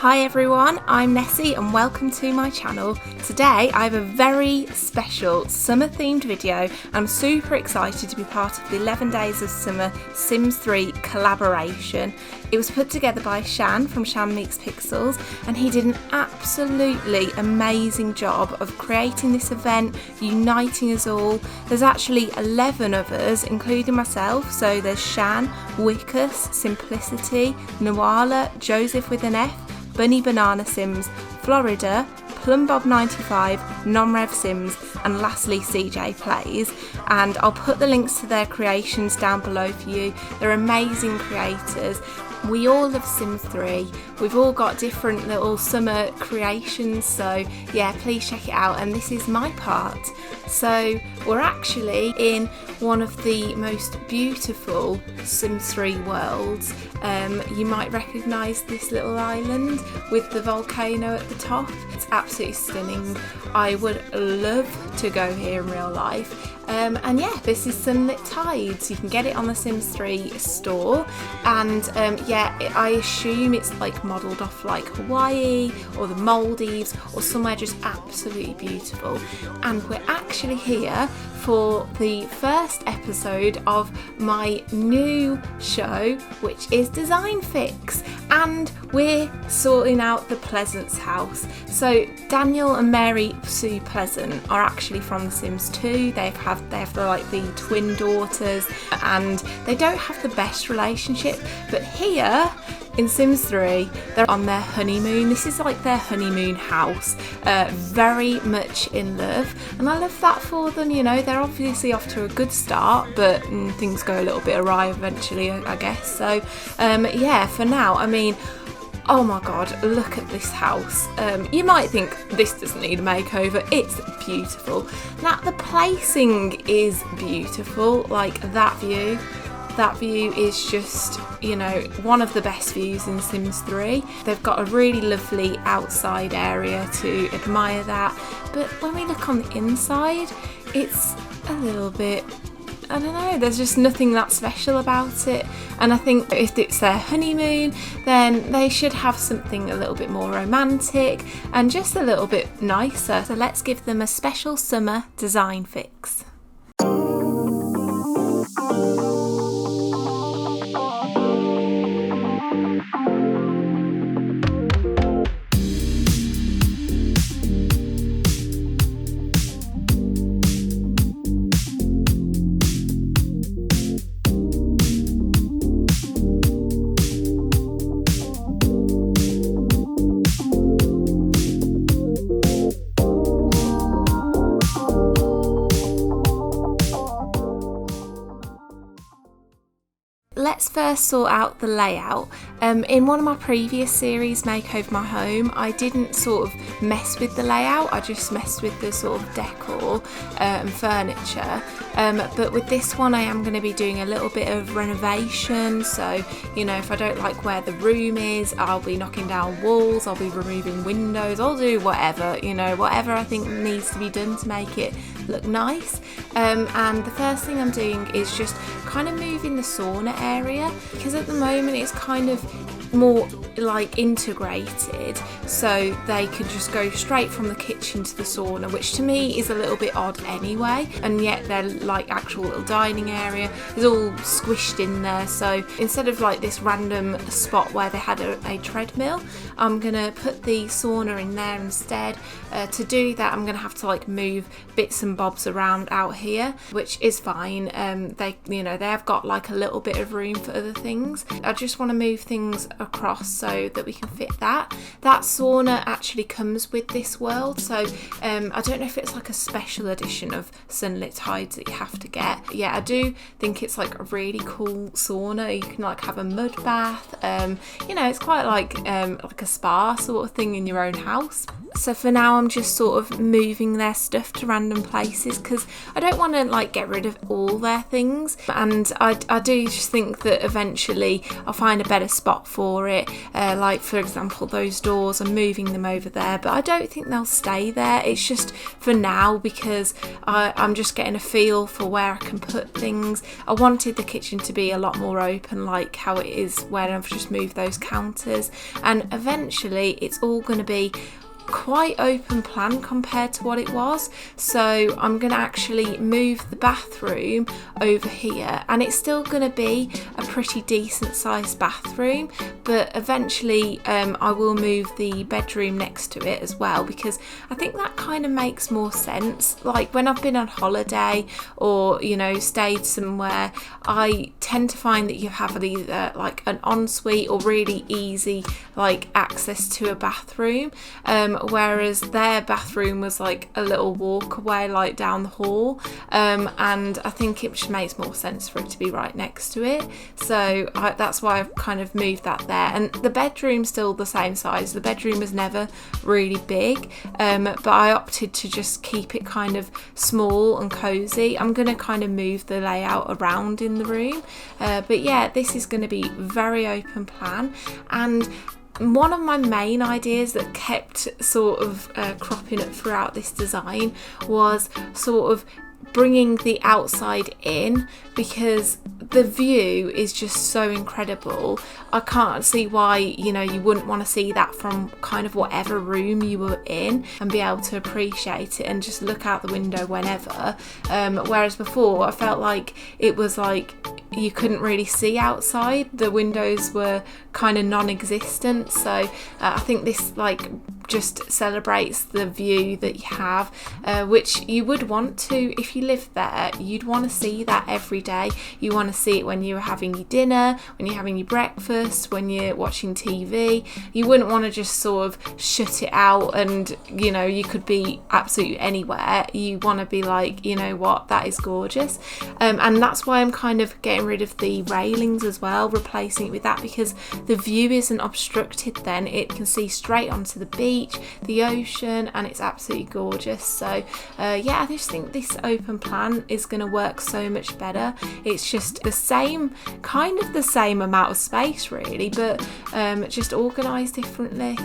Hi everyone, I'm Nessie and welcome to my channel. Today I have a very special summer themed video. I'm super excited to be part of the 11 Days of Summer Sims 3 collaboration. It was put together by Shan from Shan Meets Pixels and he did an absolutely amazing job of creating this event, uniting us all. There's actually 11 of us, including myself, so there's Shan, Wickus, Simplicity, Nuala, Joseph with an F, Bunny Banana Sims, Floryda, Plumbob95, NonRevSims and lastly CjPlays, and I'll put the links to their creations down below for you. They're amazing creators. We all love Sims 3. We've all got different little summer creations, so yeah, please check it out. And this is my part. So we're actually in one of the most beautiful Sims 3 worlds. You might recognise this little island with the volcano at the top. It's absolutely stunning. I would love to go here in real life. And yeah, this is Sunlit Tides. You can get it on the Sims 3 store, and yeah, I assume it's like modelled off like Hawaii or the Maldives or somewhere just absolutely beautiful. And we're actually here for the first episode of my new show, which is Design Fix, and we're sorting out the Pleasance house. So Daniel and Mary Sue Pleasant are actually from The Sims 2. They have like the twin daughters, and they don't have the best relationship, but here in Sims 3 they're on their honeymoon. This is like their honeymoon house, very much in love, and I love that for them. You know, they're obviously off to a good start, but things go a little bit awry eventually, I guess. So yeah, for now, I mean, oh my god, look at this house. You might think this doesn't need a makeover. It's beautiful. Now the placing is beautiful, like that view. That view is just, you know, one of the best views in Sims 3. They've got a really lovely outside area to admire that. But when we look on the inside, it's a little bit, I don't know, there's just nothing that special about it. And I think if it's their honeymoon, then they should have something a little bit more romantic and just a little bit nicer. So let's give them a special summer design fix. Let's first sort out the layout. In one of my previous series, Make Over My Home, I didn't sort of mess with the layout, I just messed with the sort of decor and furniture. But with this one I am going to be doing a little bit of renovation, so you know, if I don't like where the room is, I'll be knocking down walls, I'll be removing windows, I'll do whatever, you know, whatever I think needs to be done to make it look nice. And the first thing I'm doing is just kind of moving the sauna area, because at the moment it's kind of more like integrated, so they could just go straight from the kitchen to the sauna, which to me is a little bit odd anyway, and yet their like actual little dining area is all squished in there. So instead of like this random spot where they had a treadmill, I'm gonna put the sauna in there instead. To do that I'm gonna have to like move bits and bobs around out here, which is fine. They, you know, they have got like a little bit of room for other things. I just want to move things across so that we can fit that. That sauna actually comes with this world, so I don't know if it's like a special edition of Sunlit Tides that you have to get. Yeah, I do think it's like a really cool sauna. You can like have a mud bath, you know, it's quite like a spa sort of thing in your own house. So for now I'm just sort of moving their stuff to random places because I don't want to like get rid of all their things, and I do just think that eventually I'll find a better spot for it, like for example those doors, I'm moving them over there, but I don't think they'll stay there. It's just for now because I'm just getting a feel for where I can put things. I wanted the kitchen to be a lot more open like how it is when I've just moved those counters, and eventually it's all going to be quite open plan compared to what it was. So I'm going to actually move the bathroom over here, and it's still going to be a pretty decent sized bathroom, but eventually I will move the bedroom next to it as well, because I think that kind of makes more sense. Like when I've been on holiday or, you know, stayed somewhere, I tend to find that you have either like an ensuite or really easy like access to a bathroom, whereas their bathroom was like a little walk away, like down the hall, and I think it just makes more sense for it to be right next to it. So that's why I've kind of moved that there. And the bedroom's still the same size. The bedroom was never really big, but I opted to just keep it kind of small and cozy. I'm going to kind of move the layout around in the room, but yeah, this is going to be very open plan. And one of my main ideas that kept sort of cropping up throughout this design was sort of bringing the outside in, because the view is just so incredible. I can't see why, you know, you wouldn't want to see that from kind of whatever room you were in and be able to appreciate it and just look out the window whenever, whereas before I felt like it was like you couldn't really see outside. The windows were kind of non-existent, so I think this like just celebrates the view that you have, which you would want to if you live there. You'd want to see that every day. You want to see it when you're having your dinner, when you're having your breakfast, when you're watching TV. You wouldn't want to just sort of shut it out and, you know, you could be absolutely anywhere. You want to be like, you know what, that is gorgeous, and that's why I'm kind of getting rid of the railings as well, replacing it with that, because the view isn't obstructed then. It can see straight onto the beach, the ocean, and it's absolutely gorgeous. So yeah, I just think this open plan is going to work so much better. It's just the same, kind of the same amount of space really, but just organised differently.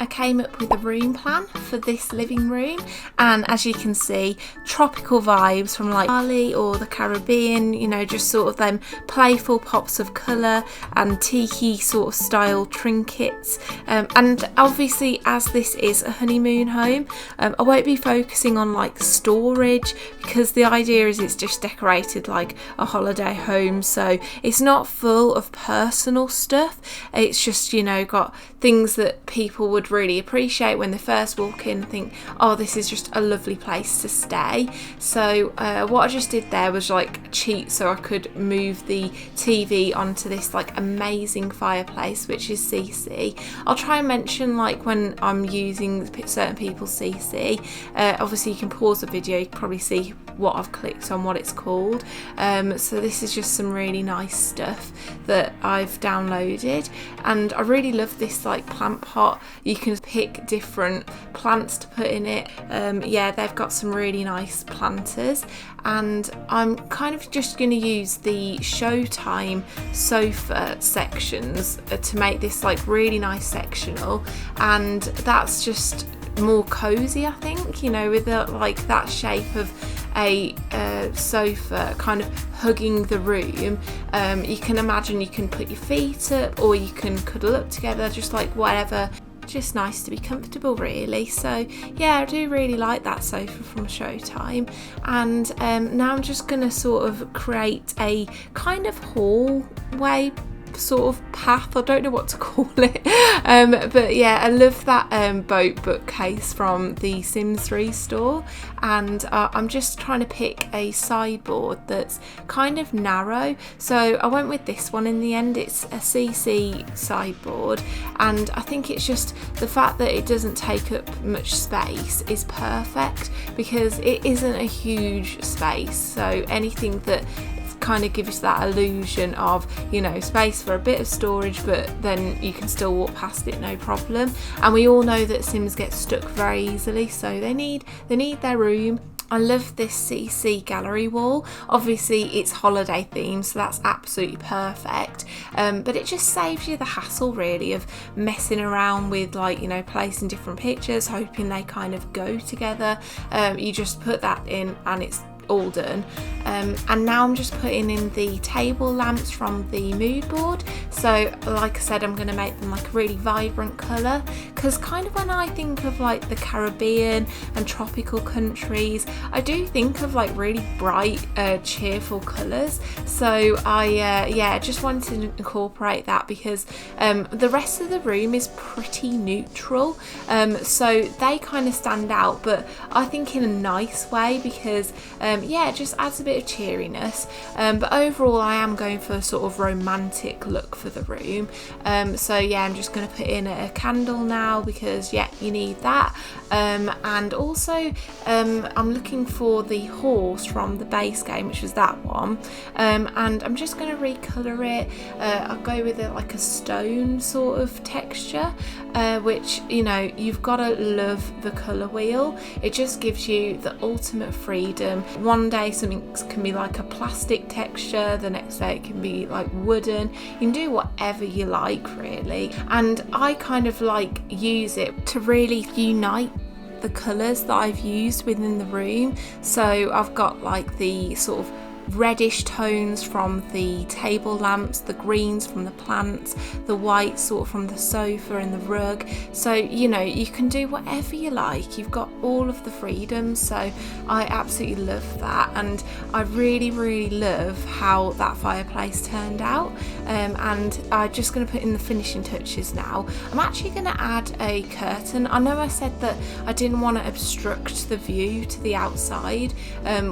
I came up with a room plan for this living room, and as you can see, tropical vibes from like Bali or the Caribbean, you know, just sort of them playful pops of colour and tiki sort of style trinkets, and obviously as this is a honeymoon home, I won't be focusing on like storage, because the idea is it's just decorated like a holiday home, so it's not full of personal stuff. It's just, you know, got things that people would really appreciate when they first walk in and think, oh, this is just a lovely place to stay. So what I just did there was like cheat so I could move the TV onto this like amazing fireplace, which is CC. I'll try and mention like when I'm using certain people's CC, obviously you can pause the video, you can probably see what I've clicked on, what it's called. So this is just some really nice stuff that I've downloaded, and I really love this like plant pot. You can pick different plants to put in it. Yeah, they've got some really nice planters, and I'm kind of just going to use the Showtime sofa sections to make this like really nice sectional, and that's just more cozy, I think, you know, with like that shape of a sofa kind of hugging the room. You can imagine you can put your feet up or you can cuddle up together, just like whatever. Just nice to be comfortable really. So yeah, I do really like that sofa from Showtime, and now I'm just gonna sort of create a kind of hallway sort of path, I don't know what to call it, but yeah, I love that boat bookcase from the Sims 3 store, and I'm just trying to pick a sideboard that's kind of narrow, so I went with this one in the end. It's a CC sideboard, and I think it's just the fact that it doesn't take up much space is perfect, because it isn't a huge space, so anything that kind of gives that illusion of, you know, space for a bit of storage, but then you can still walk past it no problem. And we all know that Sims get stuck very easily, so they need their room. I love this CC gallery wall. Obviously it's holiday themed, so that's absolutely perfect, but it just saves you the hassle really of messing around with, like, you know, placing different pictures, hoping they kind of go together. You just put that in and it's all done. And now I'm just putting in the table lamps from the mood board. So like I said, I'm going to make them like a really vibrant colour, because kind of when I think of like the Caribbean and tropical countries, I do think of like really bright, cheerful colours. So I just wanted to incorporate that, because the rest of the room is pretty neutral, so they kind of stand out, but I think in a nice way, because it just adds a bit of cheeriness, but overall I am going for a sort of romantic look for the room. So yeah, I'm just going to put in a candle now, because you need that, and also I'm looking for the horse from the base game, which was that one, and I'm just going to recolour it. I'll go with like a stone sort of texture, which, you know, you've got to love the colour wheel. It just gives you the ultimate freedom. One day something can be like a plastic texture, the next day it can be like wooden. You can do whatever you like really, and I kind of like use it to really unite the colours that I've used within the room. So I've got like the sort of reddish tones from the table lamps, the greens from the plants, the white sort of from the sofa and the rug. So, you know, you can do whatever you like. You've got all of the freedom. So I absolutely love that, and I really, really love how that fireplace turned out. And I'm just going to put in the finishing touches now. I'm actually going to add a curtain. I know I said that I didn't want to obstruct the view to the outside,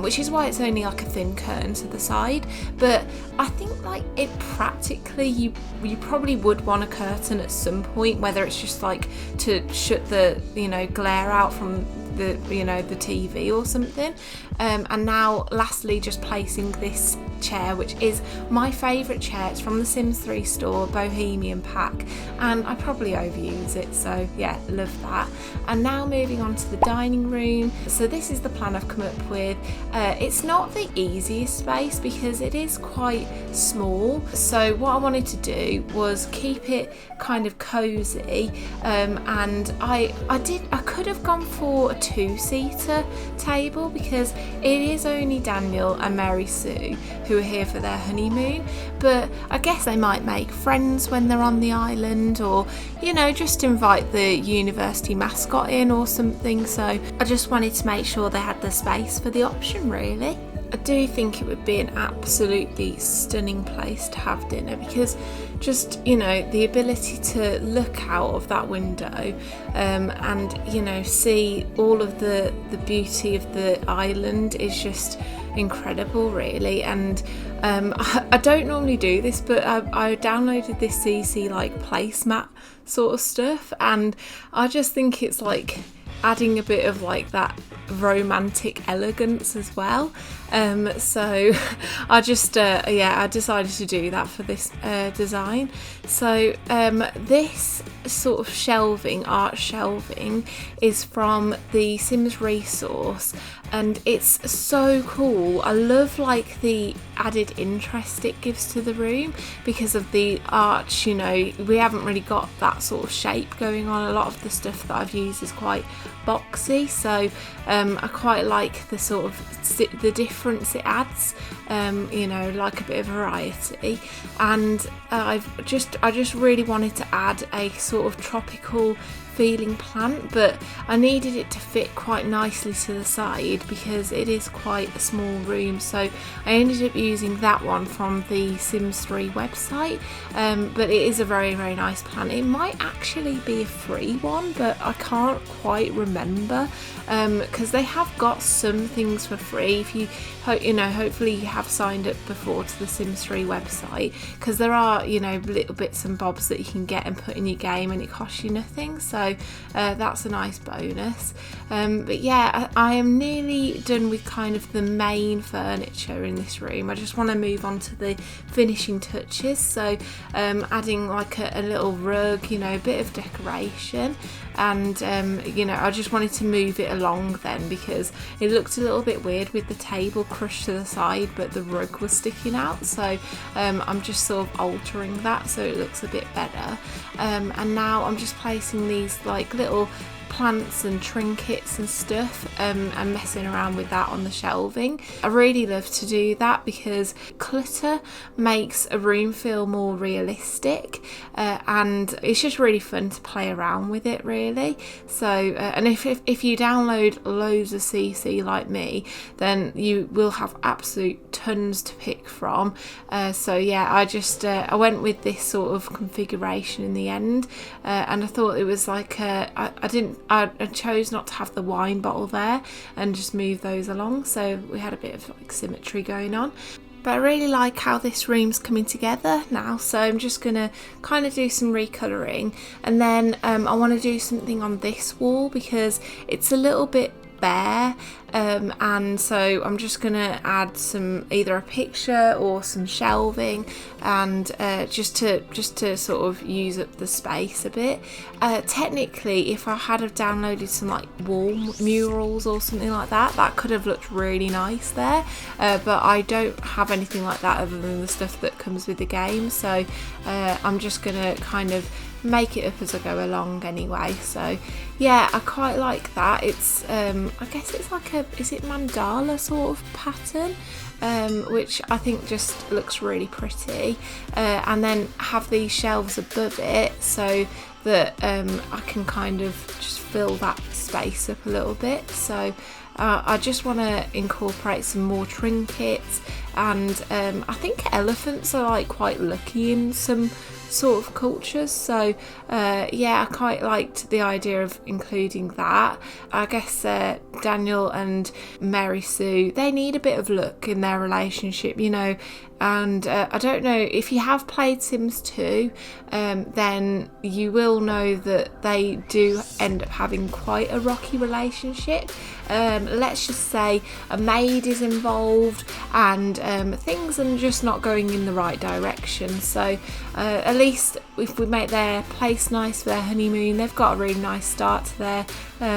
which is why it's only like a thin curtain to the side, but I think like it practically you probably would want a curtain at some point, whether it's just like to shut the, you know, glare out from the, you know, the TV or something. And now lastly, just placing this chair, which is my favourite chair. It's from the Sims 3 store, Bohemian pack, and I probably overuse it, so yeah, love that. And now moving on to the dining room. So this is the plan I've come up with. It's not the easiest space because it is quite small, so what I wanted to do was keep it kind of cosy, and I could have gone for a 2-seater table, because it is only Daniel and Mary Sue who are here for their honeymoon, but I guess they might make friends when they're on the island, or, you know, just invite the university mascot in or something. So I just wanted to make sure they had the space for the option really. I do think it would be an absolutely stunning place to have dinner, because just, you know, the ability to look out of that window, and, you know, see all of the beauty of the island is just incredible really. And I don't normally do this, but I downloaded this CC like placemat sort of stuff, and I just think it's like adding a bit of like that romantic elegance as well. So I just I decided to do that for this design. So this sort of shelving, art shelving, is from the Sims resource, and it's so cool. I love like the added interest it gives to the room because of the arch. You know, we haven't really got that sort of shape going on. A lot of the stuff that I've used is quite boxy, so I quite like the sort of the difference it adds, you know, like a bit of variety. And I just really wanted to add a sort of tropical feeling plant, but I needed it to fit quite nicely to the side because it is quite a small room, so I ended up using that one from the Sims 3 website. But it is a very, very nice plant. It might actually be a free one, but I can't quite remember, because they have got some things for free if you hopefully you have signed up before to the Sims 3 website, because there are, you know, little bits and bobs that you can get and put in your game and it costs you nothing, so that's a nice bonus. But yeah, I am nearly really done with kind of the main furniture in this room. I just want to move on to the finishing touches, so adding like a little rug, you know, a bit of decoration, and you know, I just wanted to move it along then because it looked a little bit weird with the table crushed to the side but the rug was sticking out, so I'm just sort of altering that so it looks a bit better. And now I'm just placing these like little plants and trinkets and stuff and messing around with that on the shelving. I really love to do that because clutter makes a room feel more realistic, and it's just really fun to play around with it really. So and if you download loads of CC like me, then you will have absolute tons to pick from. So yeah, I went with this sort of configuration in the end, and I thought it was like I chose not to have the wine bottle there and just move those along, so we had a bit of like symmetry going on. But I really like how this room's coming together now, so I'm just going to kind of do some recolouring, and then I want to do something on this wall because it's a little bit bare, and so I'm just gonna add some, either a picture or some shelving, and just to sort of use up the space a bit. Technically, if I had have downloaded some like wall murals or something like that, that could have looked really nice there, but I don't have anything like that other than the stuff that comes with the game, so I'm just gonna kind of make it up as I go along anyway. So yeah, I quite like that. It's I guess it's like is it mandala sort of pattern, which I think just looks really pretty, and then have these shelves above it so that I can kind of just fill that space up a little bit. So I just want to incorporate some more trinkets, and I think elephants are like quite lucky in some sort of cultures, so yeah, I quite liked the idea of including that. I guess Daniel and Mary Sue, they need a bit of luck in their relationship, you know, and I don't know if you have played Sims 2, then you will know that they do end up having quite a rocky relationship. Let's just say a maid is involved and things are just not going in the right direction, so at least if we make their place nice for their honeymoon, they've got a really nice start to their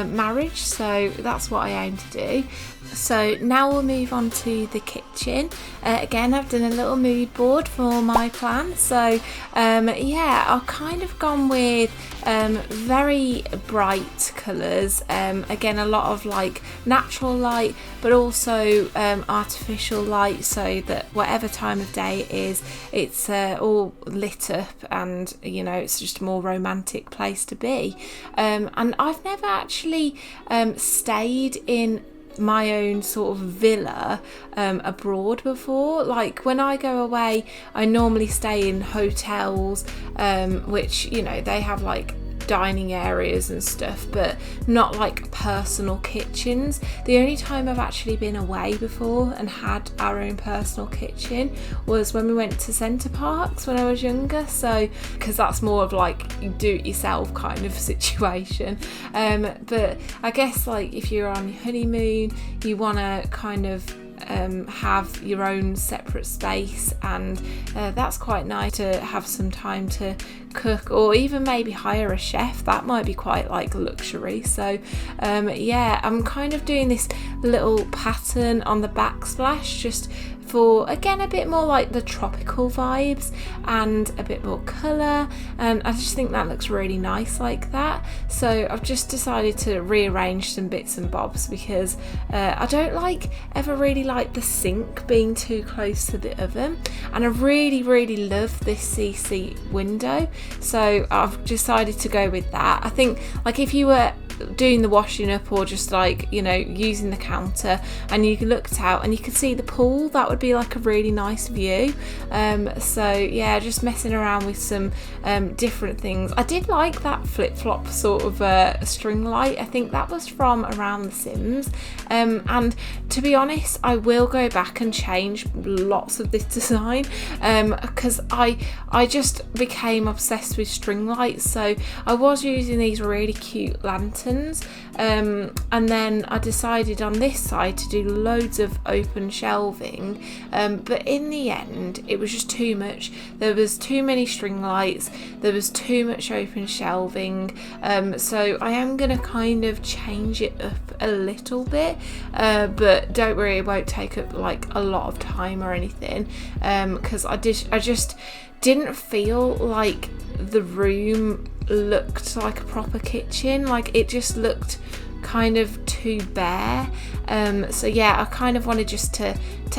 marriage, so that's what I aim to do. So now we'll move on to the kitchen. Again, I've done a little mood board for my plan, so yeah, I've kind of gone with very bright colours, again a lot of like natural light but also artificial light, so that whatever time of day it is, it's all lit up and you know, it's just a more romantic place to be. And I've never actually stayed in my own sort of villa abroad before. Like when I go away, I normally stay in hotels, which, you know, they have like dining areas and stuff, but not like personal kitchens. The only time I've actually been away before and had our own personal kitchen was when we went to Centre Parks when I was younger, so because that's more of like do it yourself kind of situation, but I guess like if you're on your honeymoon, you want to kind of have your own separate space, and that's quite nice to have some time to cook, or even maybe hire a chef. That might be quite like luxury. So yeah, I'm kind of doing this little pattern on the backsplash just for, again, a bit more like the tropical vibes and a bit more colour, and I just think that looks really nice like that. So I've just decided to rearrange some bits and bobs because I don't ever really like the sink being too close to the oven, and I really love this CC window, so I've decided to go with that. I think like if you were doing the washing up or just like, you know, using the counter and you looked out and you could see the pool, that would be like a really nice view. So yeah, just messing around with some different things. I did like that flip-flop sort of string light. I think that was from around The Sims, and to be honest, I will go back and change lots of this design because I just became obsessed with string lights. So I was using these really cute lanterns curtains, and then I decided on this side to do loads of open shelving, but in the end it was just too much. There was too many string lights, there was too much open shelving, so I am going to kind of change it up a little bit, but don't worry, it won't take up like a lot of time or anything, because I just didn't feel like the room looked like a proper kitchen. Like, it just looked kind of too bare, so yeah, I kind of wanted just to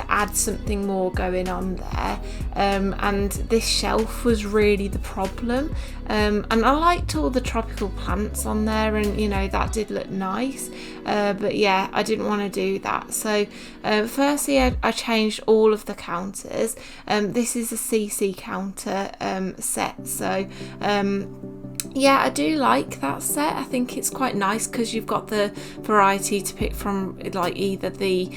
add something more going on there, and this shelf was really the problem, and I liked all the tropical plants on there, and you know, that did look nice, but yeah, I didn't want to do that. So firstly I changed all of the counters. This is a CC counter set, so yeah, I do like that set. I think it's quite nice because you've got the variety to pick from, like either the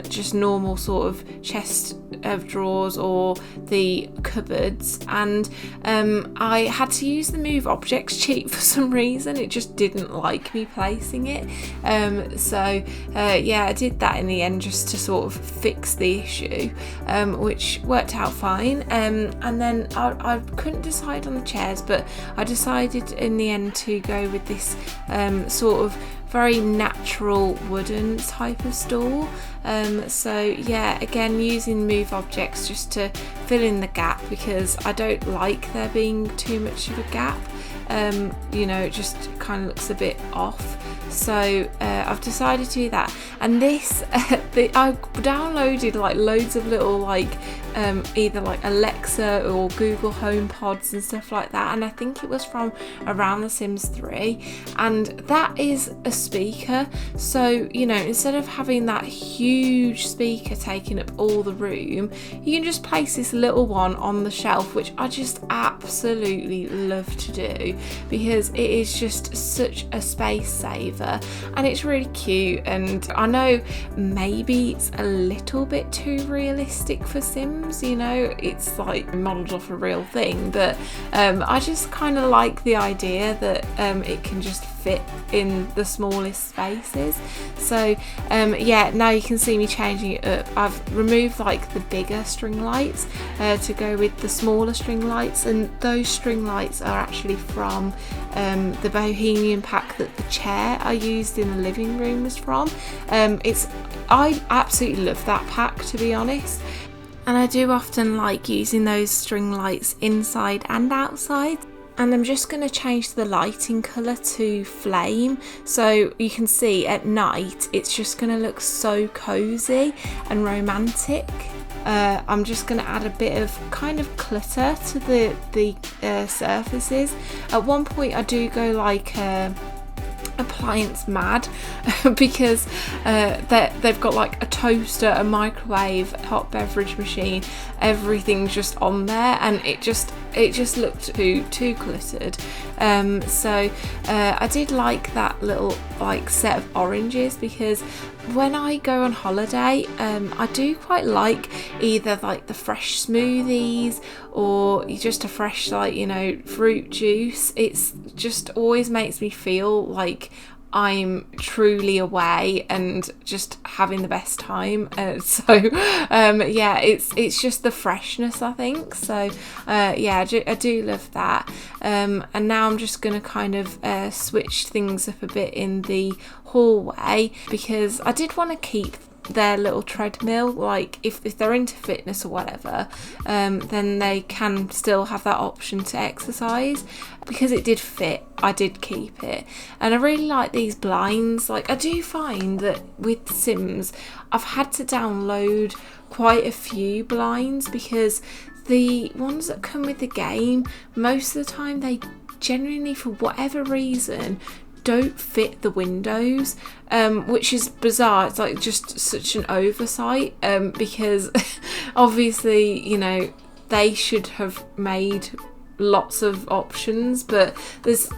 just normal sort of chest of drawers or the cupboards, and I had to use the move objects cheat for some reason. It just didn't like me placing it, so yeah, I did that in the end just to sort of fix the issue, which worked out fine, and then I couldn't decide on the chairs, but I decided in the end to go with this sort of very natural wooden type of stool, so yeah, again using move objects just to fill in the gap, because I don't like there being too much of a gap, you know, it just kind of looks a bit off. So I've decided to do that, and this I downloaded like loads of little like either like Alexa or Google Home Pods and stuff like that, and I think it was from around The Sims 3, and that is a speaker. So you know, instead of having that huge speaker taking up all the room, you can just place this little one on the shelf, which I just absolutely love to do because it is just such a space saver, and it's really cute. And I know maybe it's a little bit too realistic for Sims, you know, it's like modelled off a real thing, but I just kind of like the idea that it can just fit in the smallest spaces. So yeah, now you can see me changing it up. I've removed like the bigger string lights to go with the smaller string lights, and those string lights are actually from the Bohemian pack that the chair I used in the living room was from. I absolutely love that pack, to be honest, and I do often like using those string lights inside and outside. And I'm just going to change the lighting colour to flame, so you can see at night it's just going to look so cosy and romantic. I'm just going to add a bit of kind of clutter to the surfaces. At one point I do go like appliance mad because they've got like a toaster, a microwave, a hot beverage machine, everything's just on there, and it just looked too cluttered. So I did like that little like set of oranges, because when I go on holiday I do quite like either like the fresh smoothies or just a fresh, like, you know, fruit juice. It's just always makes me feel like I'm truly away and just having the best time. So yeah, it's just the freshness, I think. So yeah, I do love that. And now I'm just going to kind of switch things up a bit in the hallway, because I did want to keep their little treadmill, like if they're into fitness or whatever, then they can still have that option to exercise. Because it did fit, I did keep it. And I really like these blinds. Like, I do find that with Sims I've had to download quite a few blinds, because the ones that come with the game, most of the time they genuinely, for whatever reason, don't fit the windows, which is bizarre. It's like just such an oversight, because obviously, you know, they should have made lots of options, but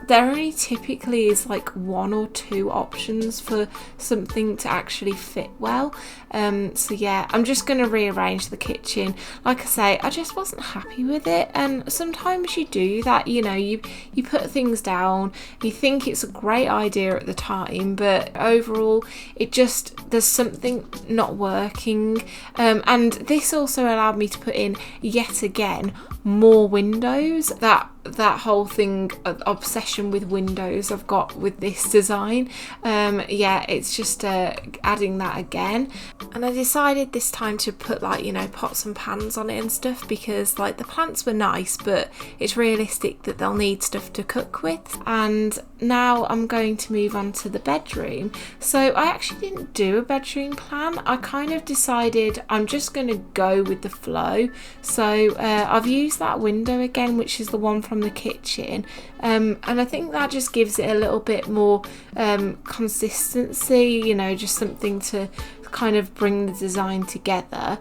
there only typically is like 1 or 2 options for something to actually fit well. So yeah, I'm just going to rearrange the kitchen. Like I say, I just wasn't happy with it, and sometimes you do that, you know, you put things down, you think it's a great idea at the time, but overall there's something not working. And this also allowed me to put in, yet again, more windows. That whole thing, obsession with windows I've got with this design, yeah, it's just adding that again. And I decided this time to put, like, you know, pots and pans on it and stuff, because like the plants were nice, but it's realistic that they'll need stuff to cook with. And now I'm going to move on to the bedroom. So I actually didn't do a bedroom plan. I kind of decided I'm just going to go with the flow. So I've used that window again, which is the one from the kitchen, and I think that just gives it a little bit more consistency, you know, just something to kind of bring the design together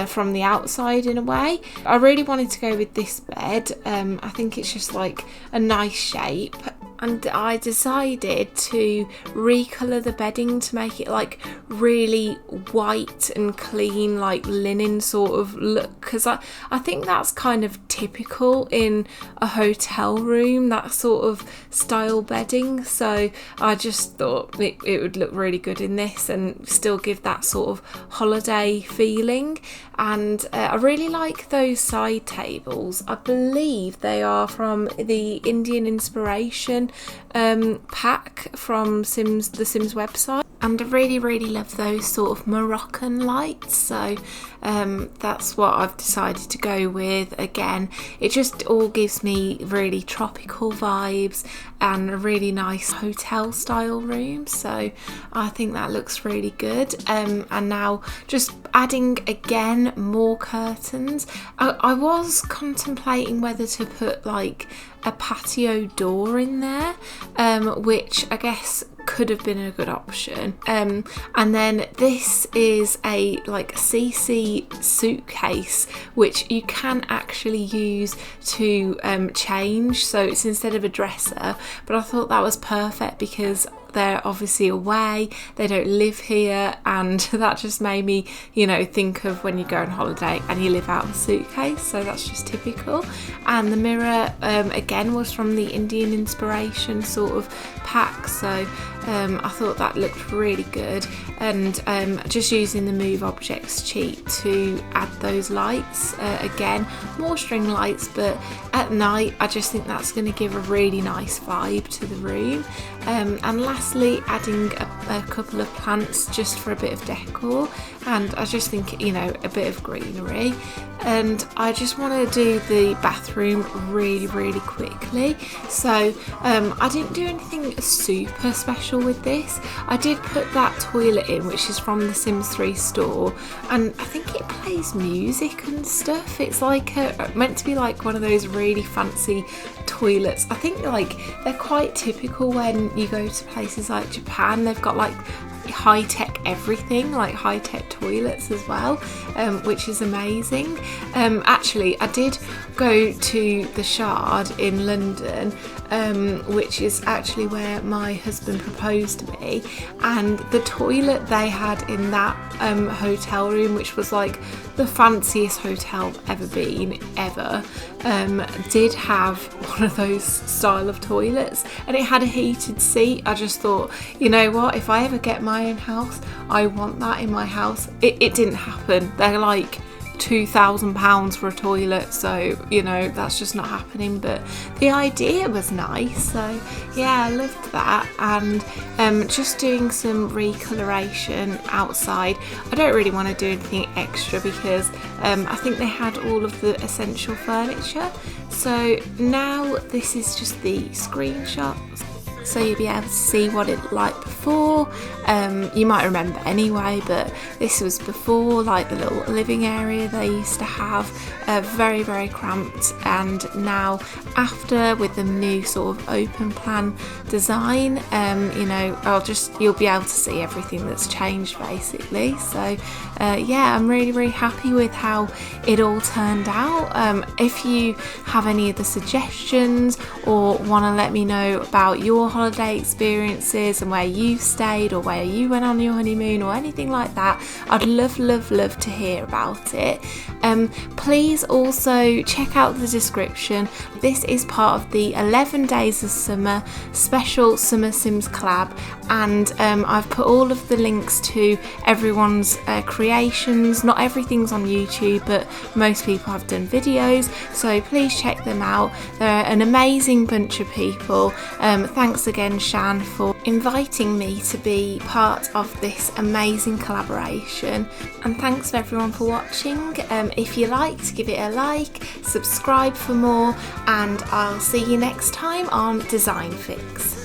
from the outside in a way. I really wanted to go with this bed. I think it's just like a nice shape, and I decided to recolour the bedding to make it like really white and clean, like linen sort of look, because I think that's kind of typical in a hotel room, that sort of style bedding. So I just thought it would look really good in this and still give that sort of holiday feeling. And I really like those side tables. I believe they are from the Indian Inspiration pack from the Sims website, and I really love those sort of Moroccan lights. So that's what I've decided to go with. Again, it just all gives me really tropical vibes and a really nice hotel style room, so I think that looks really good. And now just adding again more curtains. I was contemplating whether to put like a patio door in there, which I guess could have been a good option. And then this is a like CC suitcase, which you can actually use to change, so it's instead of a dresser. But I thought that was perfect because they're obviously away, they don't live here, and that just made me, you know, think of when you go on holiday and you live out of a suitcase, so that's just typical. And the mirror again was from the Indian Inspiration sort of pack, so I thought that looked really good. And just using the Move Objects cheat to add those lights, again more string lights, but at night I just think that's going to give a really nice vibe to the room. And lastly, adding a couple of plants just for a bit of decor, and I just think, you know, a bit of greenery. And I just want to do the bathroom really quickly, so I didn't do anything super special with this. I did put that toilet in, which is from the Sims 3 store, and I think it plays music and stuff. It's like meant to be like one of those really fancy toilets. I think like they're quite typical when you go to places like Japan. They've got like high-tech everything, like high-tech toilets as well, which is amazing. Actually, I did go to the Shard in London, which is actually where my husband proposed to me, and the toilet they had in that hotel room, which was like the fanciest hotel ever, did have one of those style of toilets, and it had a heated seat. I just thought, you know what, if I ever get my own house, I want that in my house. It didn't happen. They're like £2,000 for a toilet, so you know that's just not happening, but the idea was nice, so yeah, I loved that. And just doing some recoloration outside. I don't really want to do anything extra because I think they had all of the essential furniture. So now this is just the screenshots. so you'll be able to see what it looked like before. You might remember anyway, but this was before, like the little living area they used to have, very, very cramped, and now after, with the new sort of open plan design, you know, you'll be able to see everything that's changed basically. So yeah, I'm really, really happy with how it all turned out. If you have any other suggestions or want to let me know about your holiday experiences and where you stayed or where you went on your honeymoon or anything like that, I'd love to hear about it. Please also check out the description. This is part of the 11 Days of Summer special Summer Sims collab, and I've put all of the links to everyone's creations. Not everything's on YouTube, but most people have done videos, so please check them out. They're an amazing bunch of people. Thanks again, Shan, for inviting me to be part of this amazing collaboration, and thanks for everyone for watching. If you liked, give it a like, subscribe for more, and I'll see you next time on Design Fix.